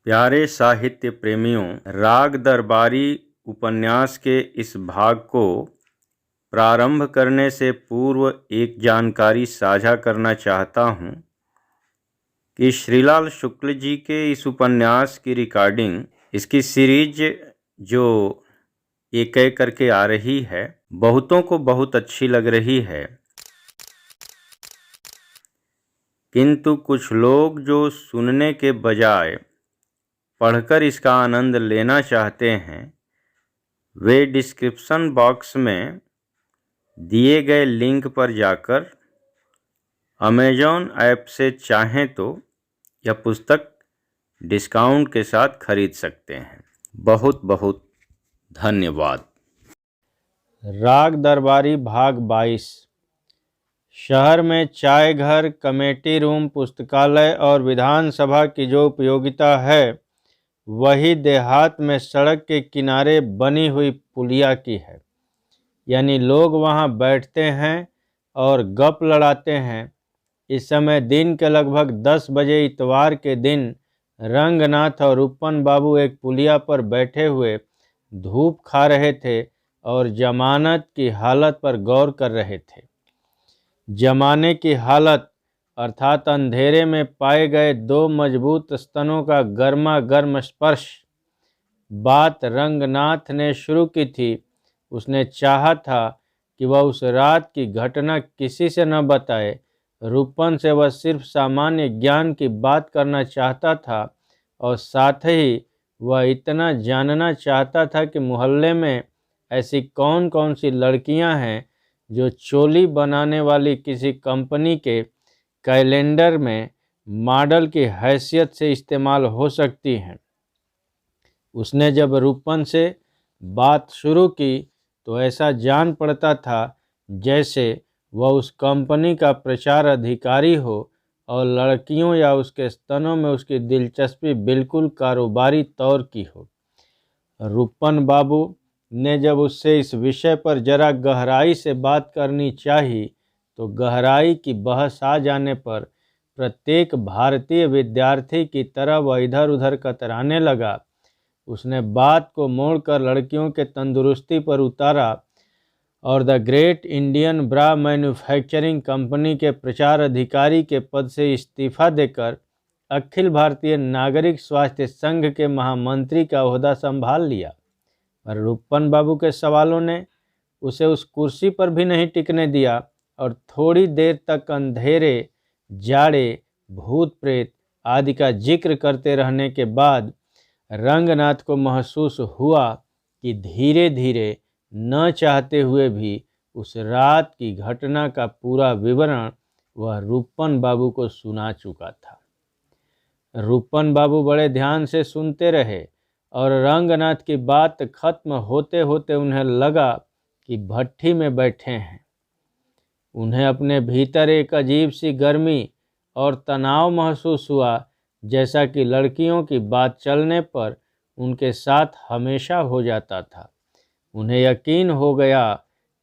प्यारे साहित्य प्रेमियों, राग दरबारी उपन्यास के इस भाग को प्रारंभ करने से पूर्व एक जानकारी साझा करना चाहता हूँ कि श्रीलाल शुक्ल जी के इस उपन्यास की रिकॉर्डिंग, इसकी सीरीज जो एक एक करके आ रही है, बहुतों को बहुत अच्छी लग रही है, किंतु कुछ लोग जो सुनने के बजाय पढ़कर इसका आनंद लेना चाहते हैं, वे डिस्क्रिप्शन बॉक्स में दिए गए लिंक पर जाकर अमेज़न ऐप से चाहें तो यह पुस्तक डिस्काउंट के साथ खरीद सकते हैं। बहुत बहुत धन्यवाद। राग दरबारी भाग 22। शहर में चाय घर, कमेटी रूम, पुस्तकालय और विधानसभा की जो उपयोगिता है, वही देहात में सड़क के किनारे बनी हुई पुलिया की है। यानी लोग वहाँ बैठते हैं और गप लड़ाते हैं। इस समय दिन के लगभग 10 बजे इतवार के दिन रंगनाथ और रूपन बाबू एक पुलिया पर बैठे हुए धूप खा रहे थे और जमानत की हालत पर गौर कर रहे थे। जमाने की हालत अर्थात अंधेरे में पाए गए 2 मजबूत स्तनों का गर्मा गर्म स्पर्श। बात रंगनाथ ने शुरू की थी। उसने चाहा था कि वह उस रात की घटना किसी से न बताए। रूपन से वह सिर्फ सामान्य ज्ञान की बात करना चाहता था और साथ ही वह इतना जानना चाहता था कि मोहल्ले में ऐसी कौन कौन सी लड़कियां हैं जो चोली बनाने वाली किसी कंपनी के कैलेंडर में मॉडल की हैसियत से इस्तेमाल हो सकती हैं। उसने जब रूपन से बात शुरू की तो ऐसा जान पड़ता था जैसे वह उस कंपनी का प्रचार अधिकारी हो और लड़कियों या उसके स्तनों में उसकी दिलचस्पी बिल्कुल कारोबारी तौर की हो। रूपन बाबू ने जब उससे इस विषय पर जरा गहराई से बात करनी चाही तो गहराई की बहस आ जाने पर प्रत्येक भारतीय विद्यार्थी की तरह वह इधर उधर कतराने लगा। उसने बात को मोड़कर लड़कियों के तंदुरुस्ती पर उतारा और the great Indian bra manufacturing company के प्रचार अधिकारी के पद से इस्तीफा देकर अखिल भारतीय नागरिक स्वास्थ्य संघ के महामंत्री का ओहदा संभाल लिया। पर रूपन बाबू के सवालों ने उसे उस कुर्सी पर भी नहीं टिकने दिया और थोड़ी देर तक अंधेरे, जाड़े, भूत प्रेत आदि का जिक्र करते रहने के बाद रंगनाथ को महसूस हुआ कि धीरे धीरे, न चाहते हुए भी, उस रात की घटना का पूरा विवरण वह रूपन बाबू को सुना चुका था। रूपन बाबू बड़े ध्यान से सुनते रहे और रंगनाथ की बात खत्म होते होते उन्हें लगा कि भट्ठी में बैठे हैं। उन्हें अपने भीतर एक अजीब सी गर्मी और तनाव महसूस हुआ, जैसा कि लड़कियों की बात चलने पर उनके साथ हमेशा हो जाता था। उन्हें यकीन हो गया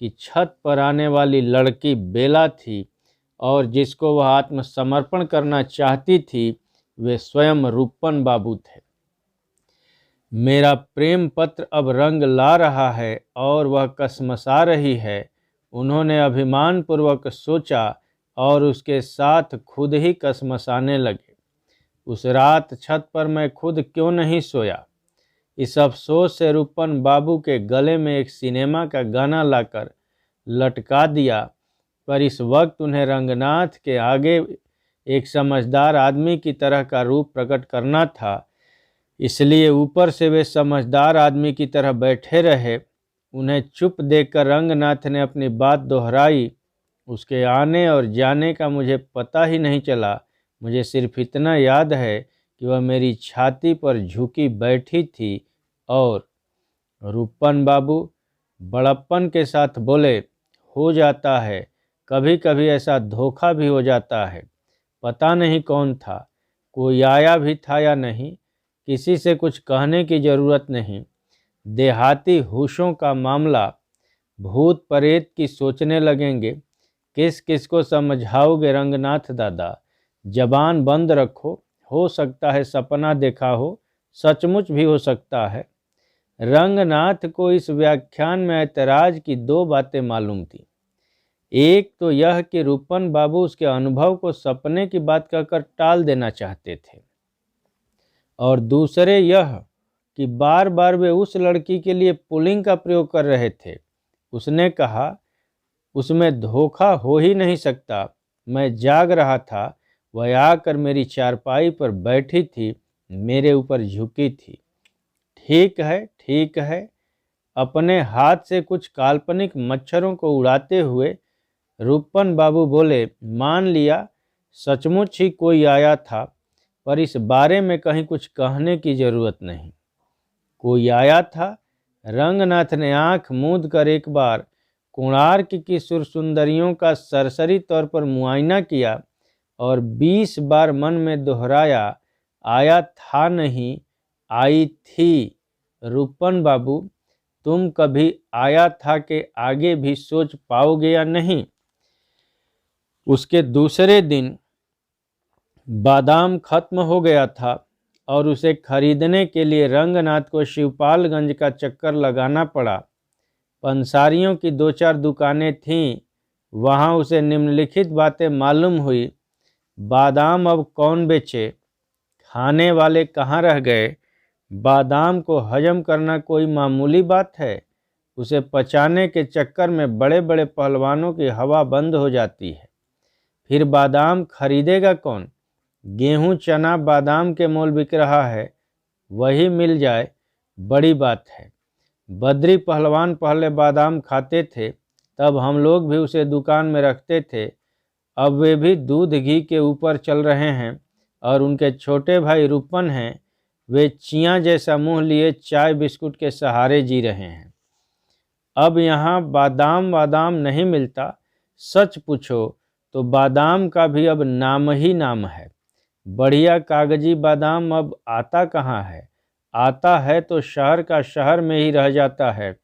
कि छत पर आने वाली लड़की बेला थी और जिसको वह आत्मसमर्पण करना चाहती थी वे स्वयं रूपन बाबू थे। मेरा प्रेम पत्र अब रंग ला रहा है और वह कसमसा रही है, उन्होंने अभिमानपूर्वक सोचा और उसके साथ खुद ही कसमसाने लगे। उस रात छत पर मैं खुद क्यों नहीं सोया। इस अफसोस से रूपन बाबू के गले में एक सिनेमा का गाना लाकर लटका दिया, पर इस वक्त उन्हें रंगनाथ के आगे एक समझदार आदमी की तरह का रूप प्रकट करना था। इसलिए ऊपर से वे समझदार आदमी की तरह बैठे रहे। उन्हें चुप देखकर रंगनाथ ने अपनी बात दोहराई। उसके आने और जाने का मुझे पता ही नहीं चला। मुझे सिर्फ इतना याद है कि वह मेरी छाती पर झुकी बैठी थी और रूपन बाबू बड़प्पन के साथ बोले, हो जाता है, कभी कभी ऐसा धोखा भी हो जाता है। पता नहीं कौन था, कोई आया भी था या नहीं, किसी से कुछ कहने की ज़रूरत नहीं। देहाती होशों का मामला, भूत प्रेत की सोचने लगेंगे। किस किस को समझाओगे रंगनाथ दादा। जबान बंद रखो, हो सकता है सपना देखा हो, सचमुच भी हो सकता है। रंगनाथ को इस व्याख्यान में ऐतराज की दो बातें मालूम थी। एक तो यह कि रूपन बाबू उसके अनुभव को सपने की बात कहकर टाल देना चाहते थे, और दूसरे यह कि बार बार वे उस लड़की के लिए पुल्लिंग का प्रयोग कर रहे थे। उसने कहा, उसमें धोखा हो ही नहीं सकता। मैं जाग रहा था, वह आकर मेरी चारपाई पर बैठी थी, मेरे ऊपर झुकी थी। ठीक है, ठीक है। अपने हाथ से कुछ काल्पनिक मच्छरों को उड़ाते हुए रूपन बाबू बोले, मान लिया सचमुच ही कोई आया था, पर इस बारे में कहीं कुछ कहने की जरूरत नहीं। कोई आया था? रंगनाथ ने आंख मूंद कर एक बार कोणार्क की सुरसुंदरियों का सरसरी तौर पर मुआयना किया और 20 बार मन में दोहराया, आया था नहीं, आई थी। रूपन बाबू, तुम कभी आया था के आगे भी सोच पाओगे या नहीं? उसके दूसरे दिन बादाम खत्म हो गया था और उसे खरीदने के लिए रंगनाथ को शिवपालगंज का चक्कर लगाना पड़ा। पंसारियों की 2-4 दुकानें थीं, वहाँ उसे निम्नलिखित बातें मालूम हुई। बादाम अब कौन बेचे? खाने वाले कहाँ रह गए? बादाम को हजम करना कोई मामूली बात है? उसे पचाने के चक्कर में बड़े बड़े पहलवानों की हवा बंद हो जाती है। फिर बादाम खरीदेगा कौन? गेहूं चना बादाम के मोल बिक रहा है, वही मिल जाए बड़ी बात है। बद्री पहलवान पहले बादाम खाते थे, तब हम लोग भी उसे दुकान में रखते थे। अब वे भी दूध घी के ऊपर चल रहे हैं, और उनके छोटे भाई रूपन हैं, वे चियां जैसा मुंह लिए चाय बिस्कुट के सहारे जी रहे हैं। अब यहाँ बादाम नहीं मिलता। सच पूछो तो बादाम का भी अब नाम ही नाम है। बढ़िया कागजी बादाम अब आता कहाँ है? आता है तो शहर का शहर में ही रह जाता है,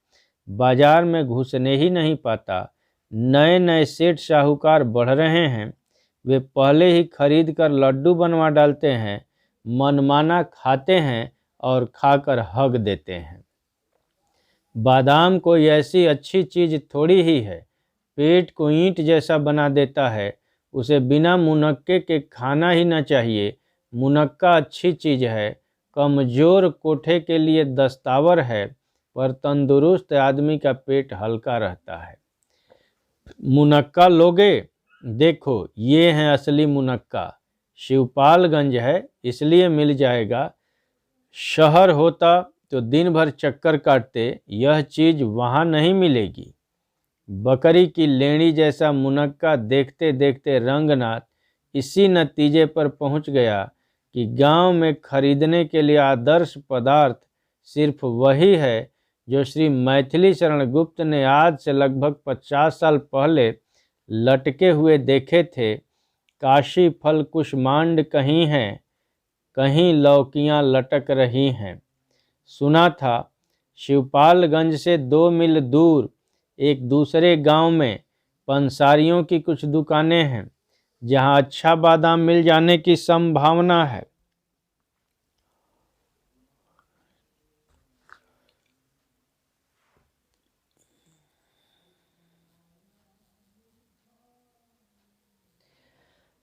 बाजार में घुसने ही नहीं पाता। नए नए सेठ साहूकार बढ़ रहे हैं, वे पहले ही खरीद कर लड्डू बनवा डालते हैं, मनमाना खाते हैं और खाकर हग देते हैं। बादाम कोई ऐसी अच्छी चीज थोड़ी ही है, पेट को ईंट जैसा बना देता है। उसे बिना मुनक्के के खाना ही न चाहिए। मुनक्का अच्छी चीज है, कमजोर कोठे के लिए दस्तावर है, पर तंदुरुस्त आदमी का पेट हल्का रहता है। मुनक्का लोगे? देखो, ये है असली मुनक्का। शिवपालगंज है, इसलिए मिल जाएगा। शहर होता तो दिन भर चक्कर काटते, यह चीज वहाँ नहीं मिलेगी। बकरी की लेड़ी जैसा मुनक्का देखते देखते रंगनाथ इसी नतीजे पर पहुंच गया कि गांव में खरीदने के लिए आदर्श पदार्थ सिर्फ वही है जो श्री मैथिली शरण गुप्त ने आज से लगभग 50 साल पहले लटके हुए देखे थे। काशी फल कुष्मांड कहीं है, कहीं लौकियां लटक रही हैं। सुना था शिवपालगंज से 2 मील दूर एक दूसरे गांव में पंसारियों की कुछ दुकानें हैं, जहां अच्छा बादाम मिल जाने की संभावना है।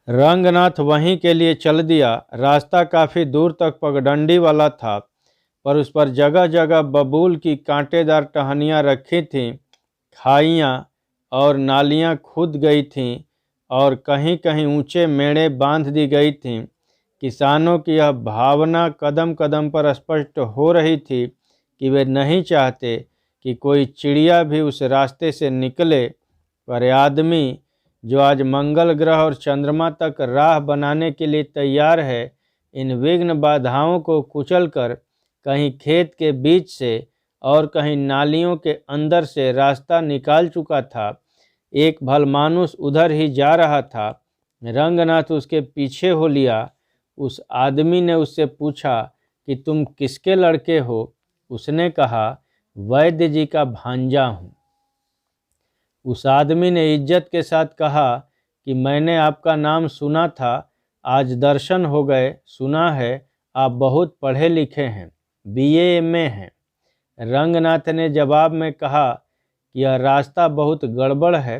रंगनाथ वहीं के लिए चल दिया। रास्ता काफ़ी दूर तक पगडंडी वाला था, पर उस पर जगह जगह बबूल की कांटेदार टहनियाँ रखी थीं। खाइयाँ और नालियाँ खुद गई थीं और कहीं कहीं ऊंचे मेड़े बांध दी गई थीं। किसानों की यह भावना कदम कदम पर स्पष्ट हो रही थी कि वे नहीं चाहते कि कोई चिड़िया भी उस रास्ते से निकले, पर आदमी जो आज मंगल ग्रह और चंद्रमा तक राह बनाने के लिए तैयार है, इन विघ्न बाधाओं को कुचलकर कहीं खेत के बीच से और कहीं नालियों के अंदर से रास्ता निकाल चुका था। एक भलमानुस उधर ही जा रहा था। रंगनाथ उसके पीछे हो लिया। उस आदमी ने उससे पूछा कि तुम किसके लड़के हो? उसने कहा, वैद्य जी का भांजा हूँ। उस आदमी ने इज्जत के साथ कहा कि मैंने आपका नाम सुना था, आज दर्शन हो गए। सुना है आप बहुत पढ़े लिखे हैं, BA में हैं। रंगनाथ ने जवाब में कहा कि यह रास्ता बहुत गड़बड़ है,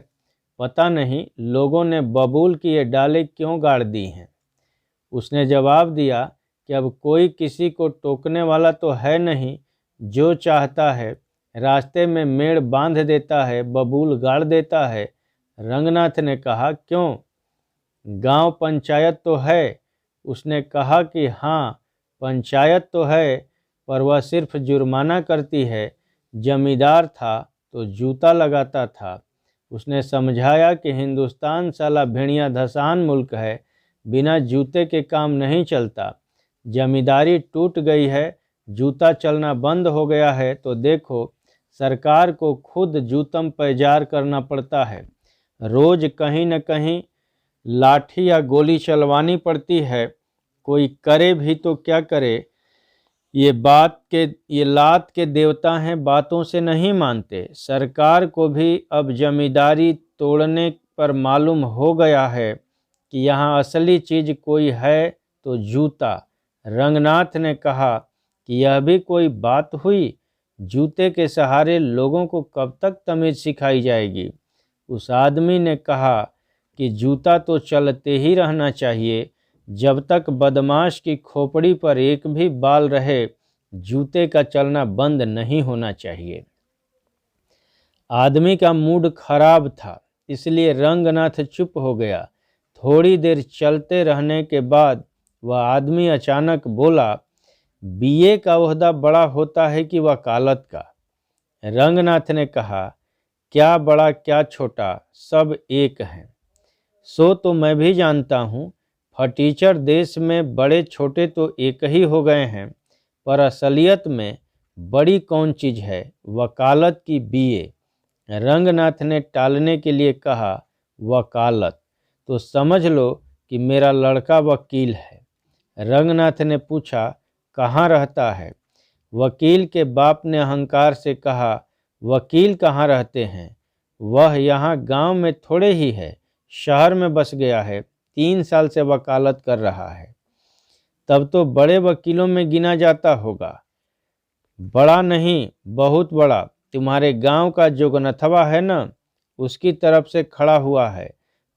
पता नहीं लोगों ने बबूल की ये डालें क्यों गाड़ दी हैं। उसने जवाब दिया कि अब कोई किसी को टोकने वाला तो है नहीं, जो चाहता है रास्ते में मेड़ बांध देता है, बबूल गाड़ देता है। रंगनाथ ने कहा, क्यों, गांव पंचायत तो है? उसने कहा कि हाँ, पंचायत तो है, पर वह सिर्फ जुर्माना करती है। जमींदार था तो जूता लगाता था। उसने समझाया कि हिंदुस्तान साला भेड़िया धसान मुल्क है, बिना जूते के काम नहीं चलता। जमींदारी टूट गई है, जूता चलना बंद हो गया है, तो देखो सरकार को खुद जूतम पैजार करना पड़ता है। रोज कहीं न कहीं लाठी या गोली चलवानी पड़ती है। कोई करे भी तो क्या करे, ये लात के देवता हैं, बातों से नहीं मानते। सरकार को भी अब जमींदारी तोड़ने पर मालूम हो गया है कि यहाँ असली चीज़ कोई है तो जूता। रंगनाथ ने कहा कि यह भी कोई बात हुई, जूते के सहारे लोगों को कब तक तमीज़ सिखाई जाएगी। उस आदमी ने कहा कि जूता तो चलते ही रहना चाहिए, जब तक बदमाश की खोपड़ी पर एक भी बाल रहे जूते का चलना बंद नहीं होना चाहिए। आदमी का मूड खराब था, इसलिए रंगनाथ चुप हो गया। थोड़ी देर चलते रहने के बाद वह आदमी अचानक बोला, BA का ओहदा बड़ा होता है कि वकालत का? रंगनाथ ने कहा, क्या बड़ा क्या छोटा, सब एक हैं। सो तो मैं भी जानता हूँ, फटीचर देश में बड़े छोटे तो एक ही हो गए हैं, पर असलियत में बड़ी कौन चीज़ है, वकालत की BA। रंगनाथ ने टालने के लिए कहा, वकालत तो समझ लो कि मेरा लड़का वकील है। रंगनाथ ने पूछा, कहाँ रहता है? वकील के बाप ने अहंकार से कहा, वकील कहाँ रहते हैं, वह यहाँ गांव में थोड़े ही है, शहर में बस गया है, 3 साल से वकालत कर रहा है। तब तो बड़े वकीलों में गिना जाता होगा। बड़ा नहीं, बहुत बड़ा। तुम्हारे गांव का जोगनथवा है ना, उसकी तरफ से खड़ा हुआ है।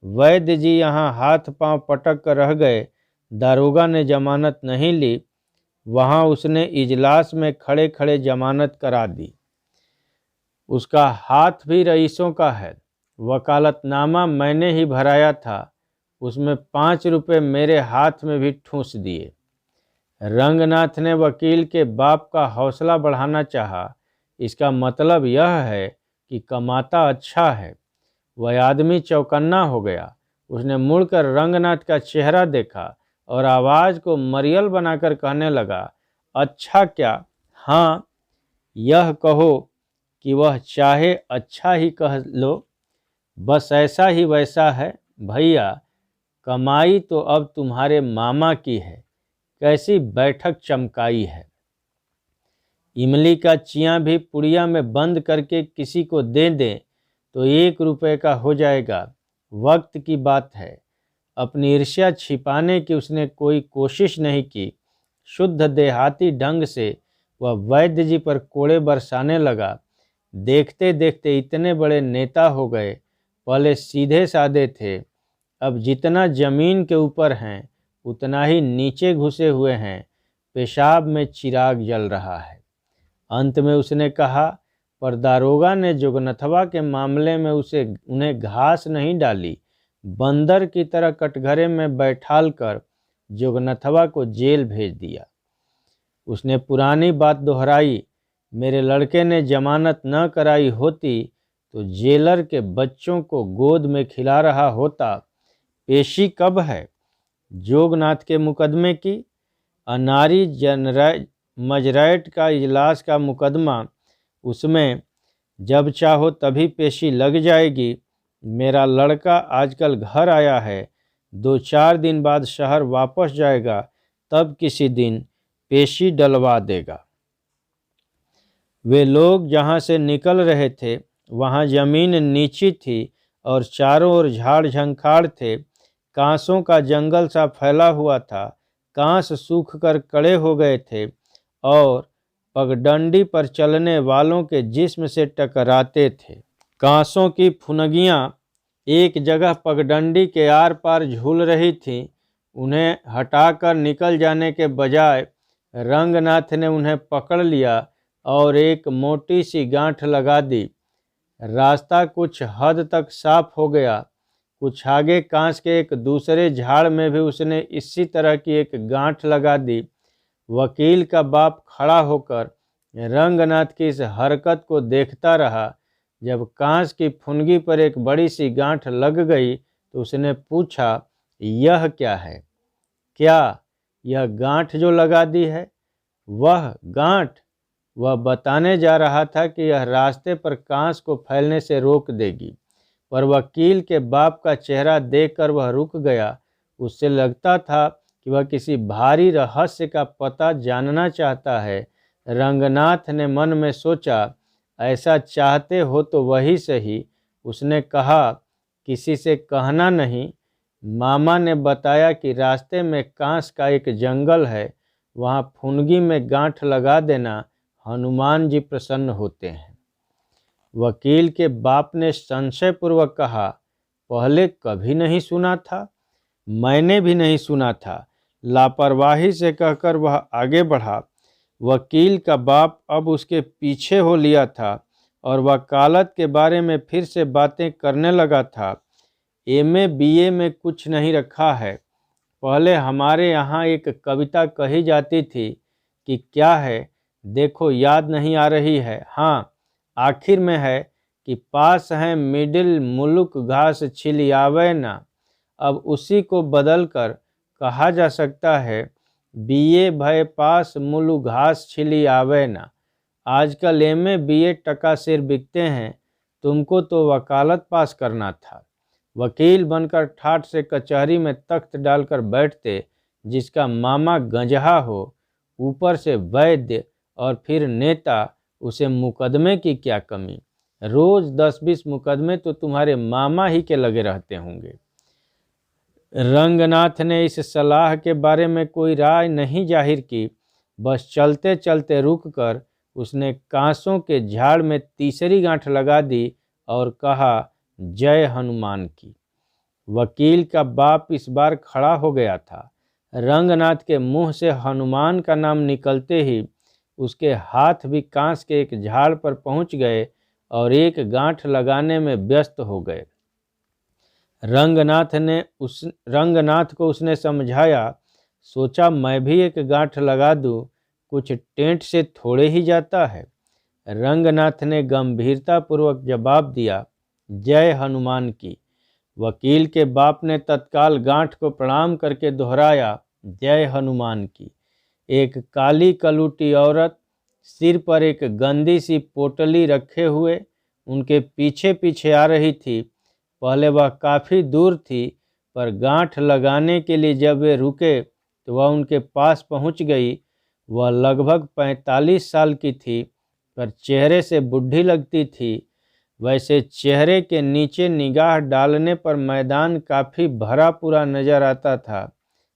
वैद्य जी यहाँ हाथ पांव पटक कर रह गए, दारोगा ने जमानत नहीं ली, वहाँ उसने इजलास में खड़े खड़े जमानत करा दी। उसका हाथ भी रईसों का है। वकालतनामा मैंने ही भराया था, उसमें 5 रुपये मेरे हाथ में भी ठूंस दिए। रंगनाथ ने वकील के बाप का हौसला बढ़ाना चाहा, इसका मतलब यह है कि कमाता अच्छा है। वह आदमी चौकन्ना हो गया। उसने मुड़कर रंगनाथ का चेहरा देखा और आवाज़ को मरियल बनाकर कहने लगा, अच्छा क्या, हाँ, यह कहो कि वह चाहे अच्छा ही कह लो, बस ऐसा ही वैसा है। भैया, कमाई तो अब तुम्हारे मामा की है, कैसी बैठक चमकाई है। इमली का चियाँ भी पुड़िया में बंद करके किसी को दे दें तो 1 रुपये का हो जाएगा। वक्त की बात है। अपनी ईर्ष्या छिपाने की उसने कोई कोशिश नहीं की। शुद्ध देहाती ढंग से वह वैद्य जी पर कोड़े बरसाने लगा। देखते देखते इतने बड़े नेता हो गए। पहले सीधे साधे थे, अब जितना जमीन के ऊपर हैं उतना ही नीचे घुसे हुए हैं। पेशाब में चिराग जल रहा है। अंत में उसने कहा, पर दारोगा ने जोगनथवा के मामले में उन्हें घास नहीं डाली, बंदर की तरह कटघरे में बैठाल कर जोगनथवा को जेल भेज दिया। उसने पुरानी बात दोहराई, मेरे लड़के ने जमानत न कराई होती तो जेलर के बच्चों को गोद में खिला रहा होता। पेशी कब है? जोगनाथ के मुकदमे की? अनारी मजरैट का इजलास का मुकदमा, उसमें जब चाहो तभी पेशी लग जाएगी। मेरा लड़का आजकल घर आया है, 2-4 दिन बाद शहर वापस जाएगा, तब किसी दिन पेशी डलवा देगा। वे लोग जहाँ से निकल रहे थे वहाँ जमीन नीची थी और चारों ओर झाड़ झंखाड़ थे। कांसों का जंगल सा फैला हुआ था। कांस सूख कर कड़े हो गए थे और पगडंडी पर चलने वालों के जिस्म से टकराते थे। कांसों की फुनगियाँ एक जगह पगडंडी के आर पार झूल रही थीं। उन्हें हटाकर निकल जाने के बजाय रंगनाथ ने उन्हें पकड़ लिया और एक मोटी सी गांठ लगा दी। रास्ता कुछ हद तक साफ हो गया। कुछ आगे कांस के एक दूसरे झाड़ में भी उसने इसी तरह की एक गांठ लगा दी। वकील का बाप खड़ा होकर रंगनाथ की इस हरकत को देखता रहा। जब कांस की फुनगी पर एक बड़ी सी गांठ लग गई तो उसने पूछा, यह क्या है? क्या यह गांठ जो लगा दी है वह गांठ? वह बताने जा रहा था कि यह रास्ते पर कांस को फैलने से रोक देगी, पर वकील के बाप का चेहरा देखकर वह रुक गया। उससे लगता था कि वह किसी भारी रहस्य का पता जानना चाहता है। रंगनाथ ने मन में सोचा, ऐसा चाहते हो तो वही सही। उसने कहा, किसी से कहना नहीं। मामा ने बताया कि रास्ते में कांस का एक जंगल है, वहाँ फुनगी में गांठ लगा देना, हनुमान जी प्रसन्न होते हैं। वकील के बाप ने संशयपूर्वक कहा, पहले कभी नहीं सुना था। मैंने भी नहीं सुना था। लापरवाही से कहकर वह आगे बढ़ा। वकील का बाप अब उसके पीछे हो लिया था और वकालत के बारे में फिर से बातें करने लगा था। एमए बीए में कुछ नहीं रखा है। पहले हमारे यहाँ एक कविता कही जाती थी कि क्या है, देखो याद नहीं आ रही है। हाँ, आखिर में है कि पास है मिडिल मुलुक घास छिलियावे ना। अब उसी को बदलकर कहा जा सकता है, बीए भय पास मुलु घास छिलियावे ना। आजकल एमए बीए टका सिर बिकते हैं। तुमको तो वकालत पास करना था। वकील बनकर ठाठ से कचहरी में तख्त डालकर बैठते, जिसका मामा गंजहा हो, ऊपर से वैद्य और फिर नेता, उसे मुकदमे की क्या कमी। रोज 10-20 मुकदमे तो तुम्हारे मामा ही के लगे रहते होंगे। रंगनाथ ने इस सलाह के बारे में कोई राय नहीं जाहिर की। बस चलते चलते रुककर उसने कांसों के झाड़ में तीसरी गांठ लगा दी और कहा, जय हनुमान की। वकील का बाप इस बार खड़ा हो गया था। रंगनाथ के मुंह से हनुमान का नाम निकलते ही उसके हाथ भी कांस के एक झाड़ पर पहुंच गए और एक गांठ लगाने में व्यस्त हो गए। रंगनाथ को उसने समझाया। सोचा, मैं भी एक गांठ लगा दूं, कुछ टेंट से थोड़े ही जाता है। रंगनाथ ने गंभीरतापूर्वक जवाब दिया, जय हनुमान की। वकील के बाप ने तत्काल गांठ को प्रणाम करके दोहराया, जय हनुमान की। एक काली कलूटी औरत सिर पर एक गंदी सी पोटली रखे हुए उनके पीछे पीछे आ रही थी। पहले वह काफ़ी दूर थी, पर गांठ लगाने के लिए जब वे रुके तो वह उनके पास पहुंच गई। वह लगभग 45 साल की थी, पर चेहरे से बुढ़ी लगती थी। वैसे चेहरे के नीचे निगाह डालने पर मैदान काफ़ी भरा पूरा नजर आता था।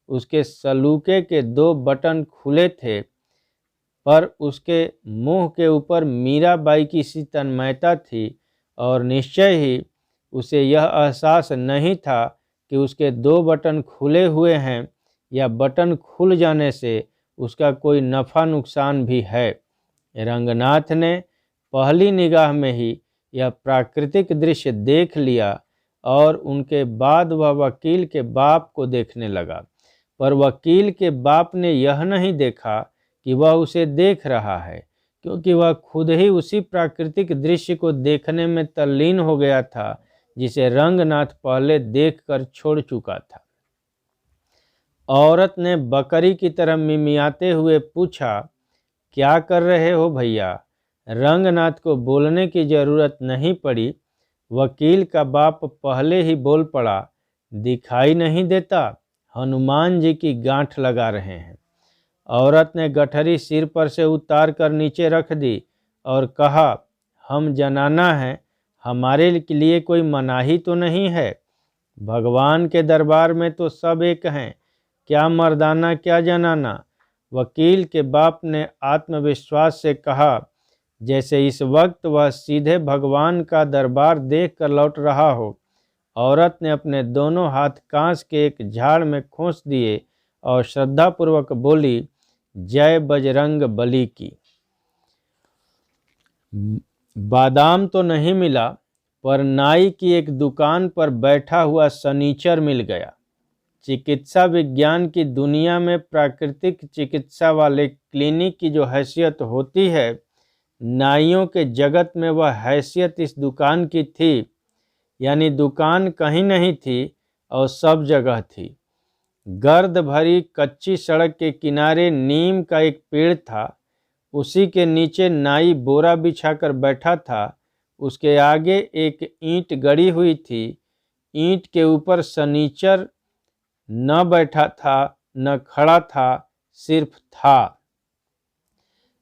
उसके सलूके के 2 बटन खुले थे, पर उसके मुंह के ऊपर मीराबाई की सी तन्मयता थी और निश्चय ही उसे यह एहसास नहीं था कि उसके 2 बटन खुले हुए हैं या बटन खुल जाने से उसका कोई नफ़ा नुकसान भी है। रंगनाथ ने पहली निगाह में ही यह प्राकृतिक दृश्य देख लिया और उनके बाद वह वकील के बाप को देखने लगा। पर वकील के बाप ने यह नहीं देखा कि वह उसे देख रहा है, क्योंकि वह खुद ही उसी प्राकृतिक दृश्य को देखने में तल्लीन हो गया था जिसे रंगनाथ पहले देखकर छोड़ चुका था। औरत ने बकरी की तरह मिमियाते हुए पूछा, क्या कर रहे हो भैया? रंगनाथ को बोलने की जरूरत नहीं पड़ी। वकील का बाप पहले ही बोल पड़ा, दिखाई नहीं देता, हनुमान जी की गांठ लगा रहे हैं। औरत ने गठरी सिर पर से उतार कर नीचे रख दी और कहा, हम जनाना हैं, हमारे लिए कोई मनाही तो नहीं है। भगवान के दरबार में तो सब एक हैं। क्या मर्दाना क्या जनाना। वकील के बाप ने आत्मविश्वास से कहा, जैसे इस वक्त वह सीधे भगवान का दरबार देख कर लौट रहा हो। औरत ने अपने दोनों हाथ कांस के एक झाड़ में खोस दिए और श्रद्धापूर्वक बोली, जय बजरंग बली की। बादाम तो नहीं मिला, पर नाई की एक दुकान पर बैठा हुआ सनीचर मिल गया। चिकित्सा विज्ञान की दुनिया में प्राकृतिक चिकित्सा वाले क्लिनिक की जो हैसियत होती है, नाइयों के जगत में वह हैसियत इस दुकान की थी। यानी दुकान कहीं नहीं थी और सब जगह थी। गर्द भरी कच्ची सड़क के किनारे नीम का एक पेड़ था। उसी के नीचे नाई बोरा बिछाकर बैठा था। उसके आगे एक ईंट गड़ी हुई थी। ईंट के ऊपर सनीचर न बैठा था न खड़ा था, सिर्फ था।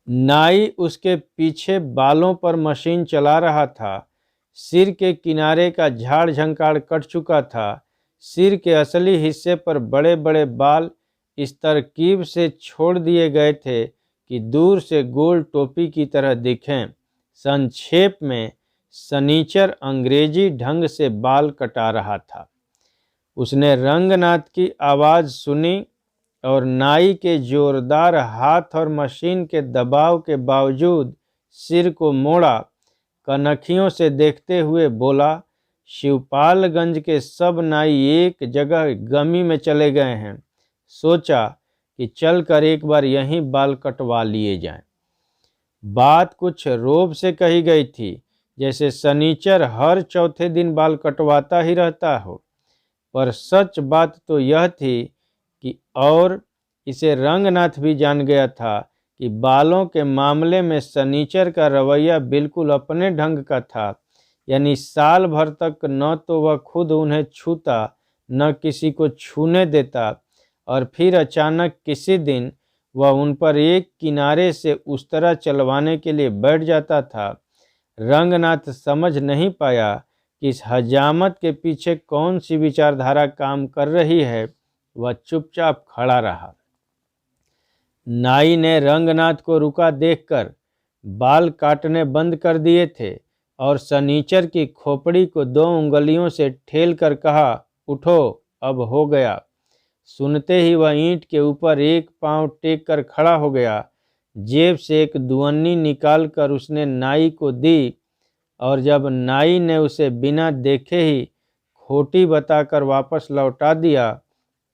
नाई उसके पीछे बालों पर मशीन चला रहा था। सिर के किनारे का झाड़ झंकाड़ कट चुका था। सिर के असली हिस्से पर बड़े बड़े बाल इस तरकीब से छोड़ दिए गए थे कि दूर से गोल टोपी की तरह दिखें। संक्षेप में, सनीचर अंग्रेजी ढंग से बाल कटा रहा था। उसने रंगनाथ की आवाज़ सुनी और नाई के जोरदार हाथ और मशीन के दबाव के बावजूद सिर को मोड़ा। कनखियों से देखते हुए बोला, शिवपालगंज के सब नाई एक जगह गमी में चले गए हैं। सोचा कि चलकर एक बार यहीं बाल कटवा लिए जाएं। बात कुछ रोब से कही गई थी, जैसे सनीचर हर चौथे दिन बाल कटवाता ही रहता हो। पर सच बात तो यह थी कि, और इसे रंगनाथ भी जान गया था, कि बालों के मामले में सनीचर का रवैया बिल्कुल अपने ढंग का था। यानी साल भर तक न तो वह खुद उन्हें छूता, न किसी को छूने देता, और फिर अचानक किसी दिन वह उन पर एक किनारे से उस तरह चलवाने के लिए बैठ जाता था। रंगनाथ समझ नहीं पाया कि इस हजामत के पीछे कौन सी विचारधारा काम कर रही है। वह चुपचाप खड़ा रहा। नाई ने रंगनाथ को रुका देखकर बाल काटने बंद कर दिए थे और सनीचर की खोपड़ी को 2 उंगलियों से ठेल कर कहा, उठो, अब हो गया। सुनते ही वह ईंट के ऊपर एक पांव टेक कर खड़ा हो गया। जेब से एक दुअन्नी निकाल कर उसने नाई को दी, और जब नाई ने उसे बिना देखे ही खोटी बताकर वापस लौटा दिया,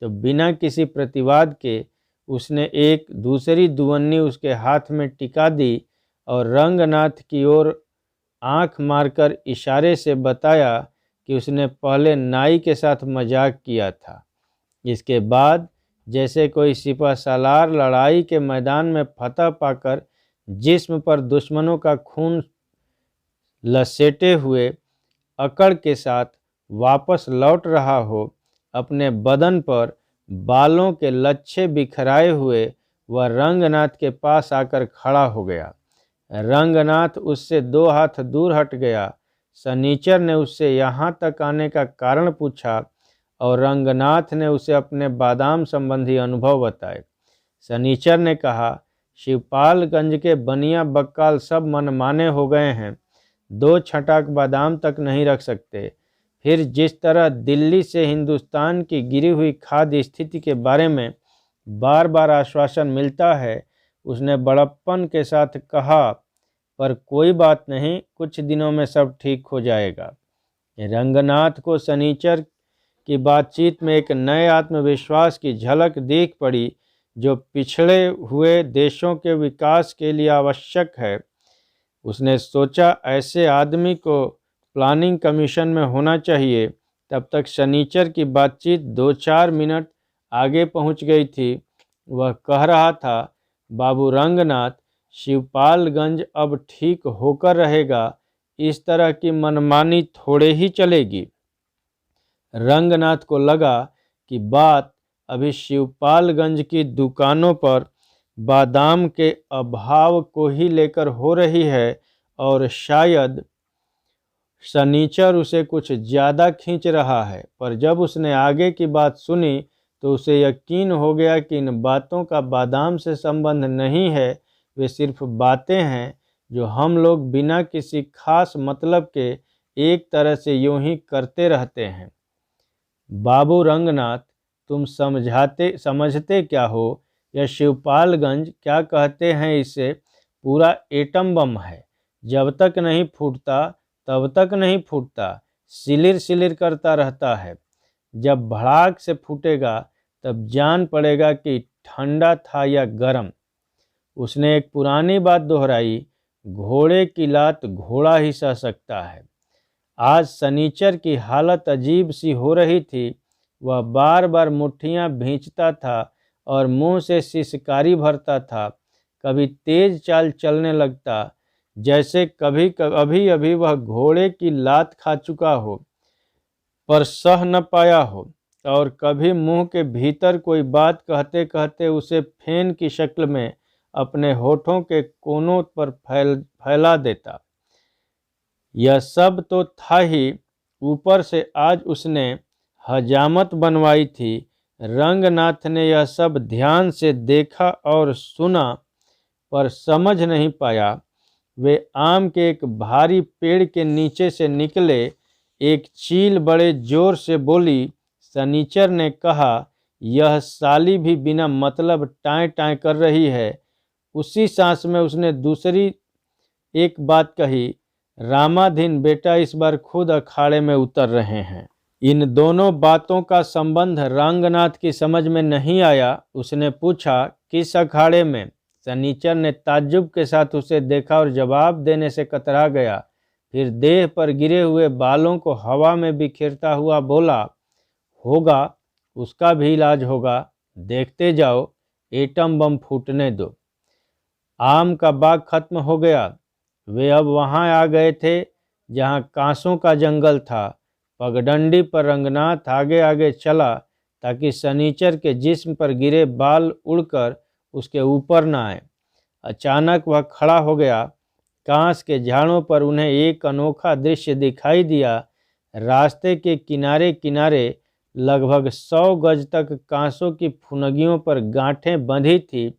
तो बिना किसी प्रतिवाद के उसने एक दूसरी दुअन्नी उसके हाथ में टिका दी और रंगनाथ की ओर आंख मारकर इशारे से बताया कि उसने पहले नाई के साथ मजाक किया था। इसके बाद जैसे कोई सिपह सालार लड़ाई के मैदान में फतह पाकर जिस्म पर दुश्मनों का खून लसेटे हुए अकड़ के साथ वापस लौट रहा हो, अपने बदन पर बालों के लच्छे बिखराए हुए वह रंगनाथ के पास आकर खड़ा हो गया। रंगनाथ उससे 2 हाथ दूर हट गया। सनीचर ने उससे यहाँ तक आने का कारण पूछा और रंगनाथ ने उसे अपने बादाम संबंधी अनुभव बताए। सनीचर ने कहा, शिवपालगंज के बनिया बक्काल सब मनमाने हो गए हैं, 2 छटाक बादाम तक नहीं रख सकते। फिर जिस तरह दिल्ली से हिंदुस्तान की गिरी हुई खाद्य स्थिति के बारे में बार बार आश्वासन मिलता है, उसने बड़प्पन के साथ कहा, पर कोई बात नहीं, कुछ दिनों में सब ठीक हो जाएगा। रंगनाथ को सनीचर की बातचीत में एक नए आत्मविश्वास की झलक दिख पड़ी, जो पिछड़े हुए देशों के विकास के लिए आवश्यक है। उसने सोचा, ऐसे आदमी को प्लानिंग कमीशन में होना चाहिए। तब तक सनीचर की बातचीत 2-4 मिनट आगे पहुंच गई थी। वह कह रहा था, बाबू रंगनाथ, शिवपालगंज अब ठीक होकर रहेगा, इस तरह की मनमानी थोड़े ही चलेगी। रंगनाथ को लगा कि बात अभी शिवपालगंज की दुकानों पर बादाम के अभाव को ही लेकर हो रही है, और शायद सनीचर उसे कुछ ज़्यादा खींच रहा है। पर जब उसने आगे की बात सुनी तो उसे यकीन हो गया कि इन बातों का बादाम से संबंध नहीं है, वे सिर्फ बातें हैं जो हम लोग बिना किसी खास मतलब के एक तरह से यूं ही करते रहते हैं। बाबू रंगनाथ, तुम समझते क्या हो? यह शिवपालगंज क्या कहते हैं इसे, पूरा एटम बम है। जब तक नहीं फूटता तब तक नहीं फूटता, सिलिर सिलिर करता रहता है। जब भड़ाक से फूटेगा तब जान पड़ेगा कि ठंडा था या गर्म। उसने एक पुरानी बात दोहराई, घोड़े की लात घोड़ा ही सह सकता है। आज सनीचर की हालत अजीब सी हो रही थी। वह बार बार मुट्ठियां भींचता था और मुंह से सिसकारी भरता था। कभी तेज चाल चलने लगता, जैसे अभी अभी वह घोड़े की लात खा चुका हो पर सह न पाया हो, और कभी मुंह के भीतर कोई बात कहते कहते उसे फेन की शक्ल में अपने होठों के कोनों पर फैला देता। यह सब तो था ही, ऊपर से आज उसने हजामत बनवाई थी। रंगनाथ ने यह सब ध्यान से देखा और सुना पर समझ नहीं पाया। वे आम के एक भारी पेड़ के नीचे से निकले। एक चील बड़े जोर से बोली। सनीचर ने कहा, यह साली भी बिना मतलब टाएं टाएं कर रही है। उसी सांस में उसने दूसरी एक बात कही, रामाधीन बेटा इस बार खुद अखाड़े में उतर रहे हैं। इन दोनों बातों का संबंध रंगनाथ की समझ में नहीं आया। उसने पूछा, किस अखाड़े में? सनीचर ने ताज्जुब के साथ उसे देखा और जवाब देने से कतरा गया। फिर देह पर गिरे हुए बालों को हवा में बिखेरता हुआ बोला, होगा, उसका भी इलाज होगा, देखते जाओ, एटम बम फूटने दो। आम का बाग खत्म हो गया। वे अब वहां आ गए थे जहां कांसों का जंगल था। पगडंडी पर रंगनाथ आगे आगे चला ताकि सनीचर के जिस्म पर गिरे बाल उड़कर उसके ऊपर न आए। अचानक वह खड़ा हो गया। कांस के झाड़ों पर उन्हें एक अनोखा दृश्य दिखाई दिया। रास्ते के किनारे किनारे लगभग 100 गज तक कांसों की फुनगियों पर गांठें बंधी थी,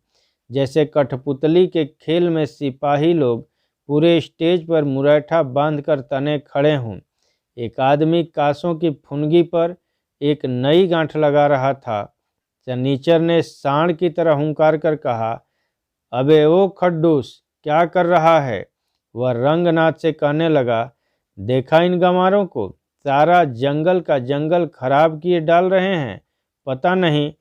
जैसे कठपुतली के खेल में सिपाही लोग पूरे स्टेज पर मुरैठा बांधकर तने खड़े हों। एक आदमी कांसों की फुनगी पर एक नई गांठ लगा रहा था। सनीचर ने सांड की तरह हुंकार कर कहा, अबे ओ खड्डूस, क्या कर रहा है? वह रंगनाथ से कहने लगा, देखा इन गंवारों को, सारा जंगल का जंगल खराब किए डाल रहे हैं। पता नहीं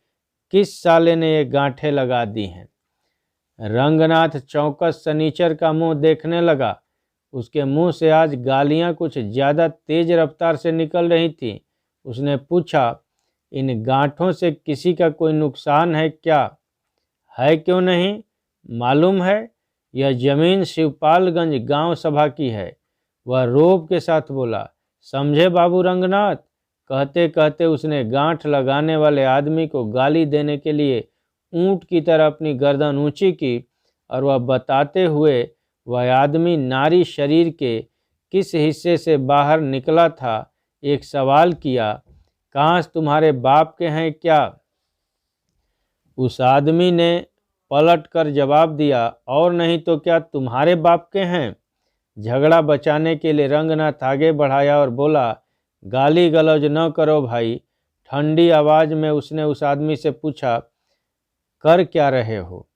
किस साले ने ये गांठें लगा दी हैं। रंगनाथ चौकस सनीचर का मुंह देखने लगा। उसके मुंह से आज गालियां कुछ ज्यादा तेज रफ्तार से निकल रही थीं। उसने पूछा, इन गांठों से किसी का कोई नुकसान है क्या? है क्यों नहीं? मालूम है, यह जमीन शिवपालगंज गांव सभा की है। वह रोब के साथ बोला, समझे बाबू रंगनाथ? कहते कहते उसने गांठ लगाने वाले आदमी को गाली देने के लिए ऊंट की तरह अपनी गर्दन ऊंची की, और वह बताते हुए वह आदमी नारी शरीर के किस हिस्से से बाहर निकला था, एक सवाल किया, कांस तुम्हारे बाप के हैं क्या? उस आदमी ने पलट कर जवाब दिया, और नहीं तो क्या तुम्हारे बाप के हैं? झगड़ा बचाने के लिए रंगनाथ आगे बढ़ाया और बोला, गाली गलौज न करो भाई। ठंडी आवाज में उसने उस आदमी से पूछा, कर क्या रहे हो?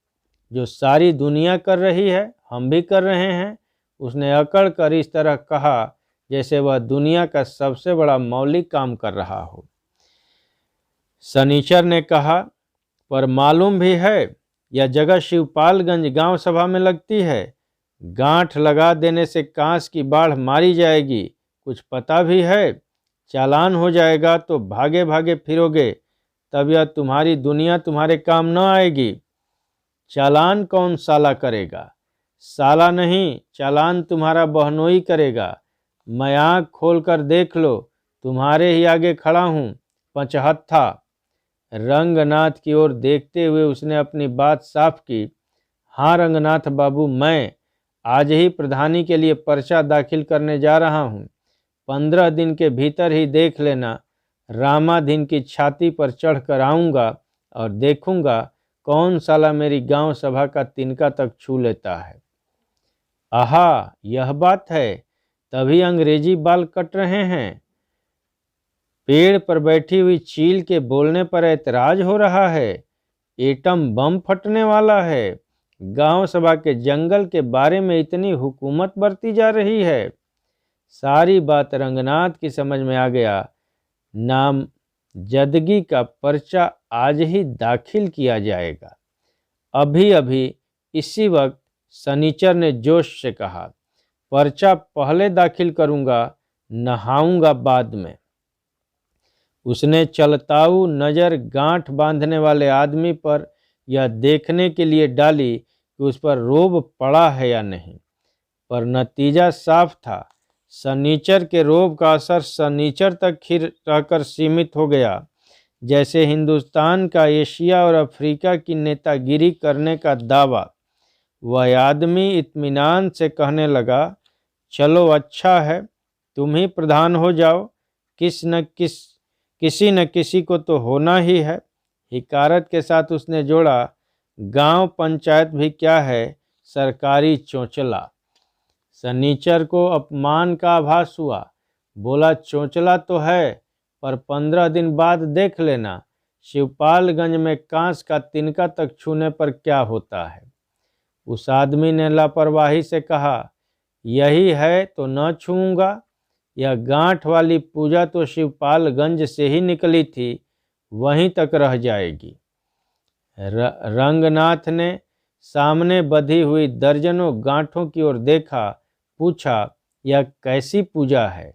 जो सारी दुनिया कर रही है हम भी कर रहे हैं। उसने अकड़ कर इस तरह कहा जैसे वह दुनिया का सबसे बड़ा मौलिक काम कर रहा हो। सनीचर ने कहा, पर मालूम भी है, यह जगह शिवपालगंज गांव सभा में लगती है। गांठ लगा देने से कांस की बाढ़ मारी जाएगी। कुछ पता भी है? चालान हो जाएगा तो भागे भागे फिरोगे, तब यह तुम्हारी दुनिया तुम्हारे काम न आएगी। चालान कौन साला करेगा? साला नहीं, चालान तुम्हारा बहनोई करेगा। मैं आँख खोल कर देख लो, तुम्हारे ही आगे खड़ा हूँ, पंचहत्था। रंगनाथ की ओर देखते हुए उसने अपनी बात साफ की, हाँ रंगनाथ बाबू, मैं आज ही प्रधानी के लिए पर्चा दाखिल करने जा रहा हूँ। 15 दिन के भीतर ही देख लेना, रामाधीन की छाती पर चढ़ कर आऊँगा और देखूंगा कौन साला मेरी गांव सभा का तिनका तक छू लेता है। आहा, यह बात है, तभी अंग्रेजी बाल कट रहे हैं। पेड़ पर बैठी हुई चील के बोलने पर ऐतराज हो रहा है। एटम बम फटने वाला है। गांव सभा के जंगल के बारे में इतनी हुकूमत बरती जा रही है। सारी बात रंगनाथ की समझ में आ गया। नाम जदगी का पर्चा आज ही दाखिल किया जाएगा। अभी अभी इसी वक्त सनीचर ने जोश से कहा, पर्चा पहले दाखिल करूंगा, नहाऊंगा बाद में। उसने चलताऊ नजर गांठ बांधने वाले आदमी पर यह देखने के लिए डाली कि उस पर रोब पड़ा है या नहीं, पर नतीजा साफ था। सनीचर के रोब का असर सनीचर तक ही रहकर सीमित हो गया। जैसे हिंदुस्तान का एशिया और अफ्रीका की नेतागिरी करने का दावा। वह आदमी इत्मीनान से कहने लगा, चलो अच्छा है, तुम ही प्रधान हो जाओ, किसी न किसी को तो होना ही है। हिकारत के साथ उसने जोड़ा, गांव पंचायत भी क्या है, सरकारी चोंचला। सनीचर को अपमान का आभास हुआ। बोला, चोंचला तो है, पर 15 दिन बाद देख लेना, शिवपालगंज में कांस का तिनका तक छूने पर क्या होता है। उस आदमी ने लापरवाही से कहा, यही है तो न छूऊंगा। यह गांठ वाली पूजा तो शिवपालगंज से ही निकली थी, वहीं तक रह जाएगी। रंगनाथ ने सामने बधी हुई दर्जनों गांठों की ओर देखा, पूछा, यह कैसी पूजा है?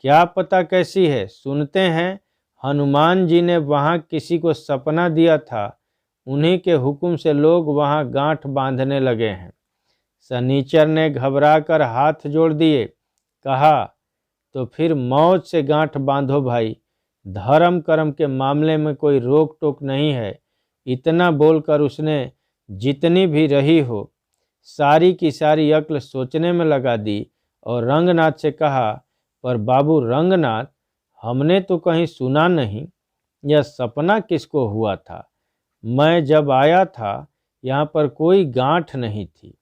क्या पता कैसी है, सुनते हैं हनुमान जी ने वहां किसी को सपना दिया था, उन्हीं के हुक्म से लोग वहां गांठ बांधने लगे हैं। सनीचर ने घबराकर हाथ जोड़ दिए। कहा, तो फिर मौत से गांठ बांधो भाई, धर्म कर्म के मामले में कोई रोक टोक नहीं है। इतना बोलकर उसने जितनी भी रही हो सारी की सारी अक्ल सोचने में लगा दी और रंगनाथ से कहा, पर बाबू रंगनाथ, हमने तो कहीं सुना नहीं, यह सपना किसको हुआ था? मैं जब आया था यहाँ पर कोई गांठ नहीं थी।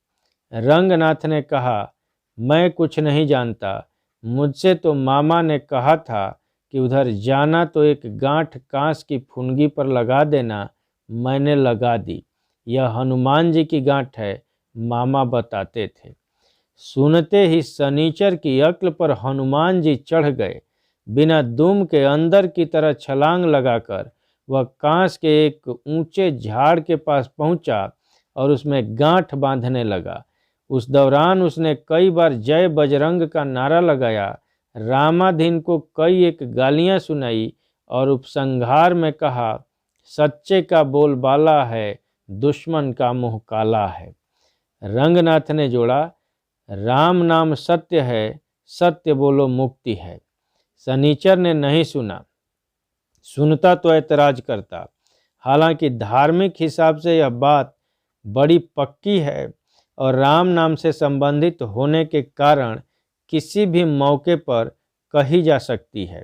रंगनाथ ने कहा, मैं कुछ नहीं जानता, मुझसे तो मामा ने कहा था कि उधर जाना तो एक गांठ कांस की फुनगी पर लगा देना। मैंने लगा दी। यह हनुमान जी की गांठ है, मामा बताते थे। सुनते ही सनीचर की अक्ल पर हनुमान जी चढ़ गए। बिना दुम के अंदर की तरह छलांग लगाकर वह कांस के एक ऊंचे झाड़ के पास पहुंचा और उसमें गांठ बांधने लगा। उस दौरान उसने कई बार जय बजरंग का नारा लगाया, रामाधीन को कई एक गालियां सुनाई और उपसंहार में कहा, सच्चे का बोलबाला है, दुश्मन का मुंह काला है। रंगनाथ ने जोड़ा, राम नाम सत्य है, सत्य बोलो मुक्ति है। सनीचर ने नहीं सुना। सुनता तो ऐतराज करता। हालांकि धार्मिक हिसाब से यह बात बड़ी पक्की है और राम नाम से संबंधित होने के कारण किसी भी मौके पर कही जा सकती है।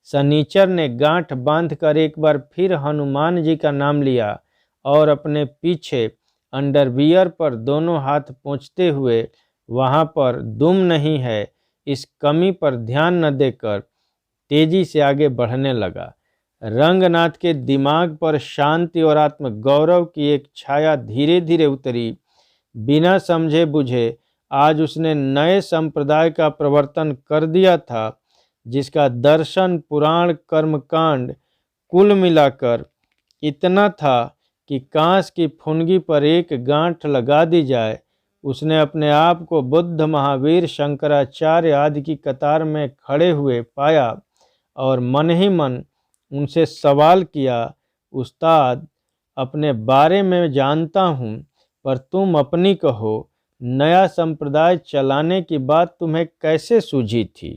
सनीचर ने गांठ बांधकर एक बार फिर हनुमान जी का नाम लिया और अपने पीछे अंडरवियर पर दोनों हाथ पोंछते हुए वहां पर दुम नहीं है इस कमी पर ध्यान न देकर तेजी से आगे बढ़ने लगा। रंगनाथ के दिमाग पर शांति और आत्मगौरव की एक छाया धीरे धीरे उतरी। बिना समझे बुझे आज उसने नए संप्रदाय का प्रवर्तन कर दिया था, जिसका दर्शन, पुराण, कर्मकांड कुल मिलाकर इतना था कि कांस की फुनगी पर एक गांठ लगा दी जाए। उसने अपने आप को बुद्ध, महावीर, शंकराचार्य आदि की कतार में खड़े हुए पाया और मन ही मन उनसे सवाल किया, उस्ताद, अपने बारे में जानता हूँ, पर तुम अपनी कहो, नया संप्रदाय चलाने की बात तुम्हें कैसे सूझी थी?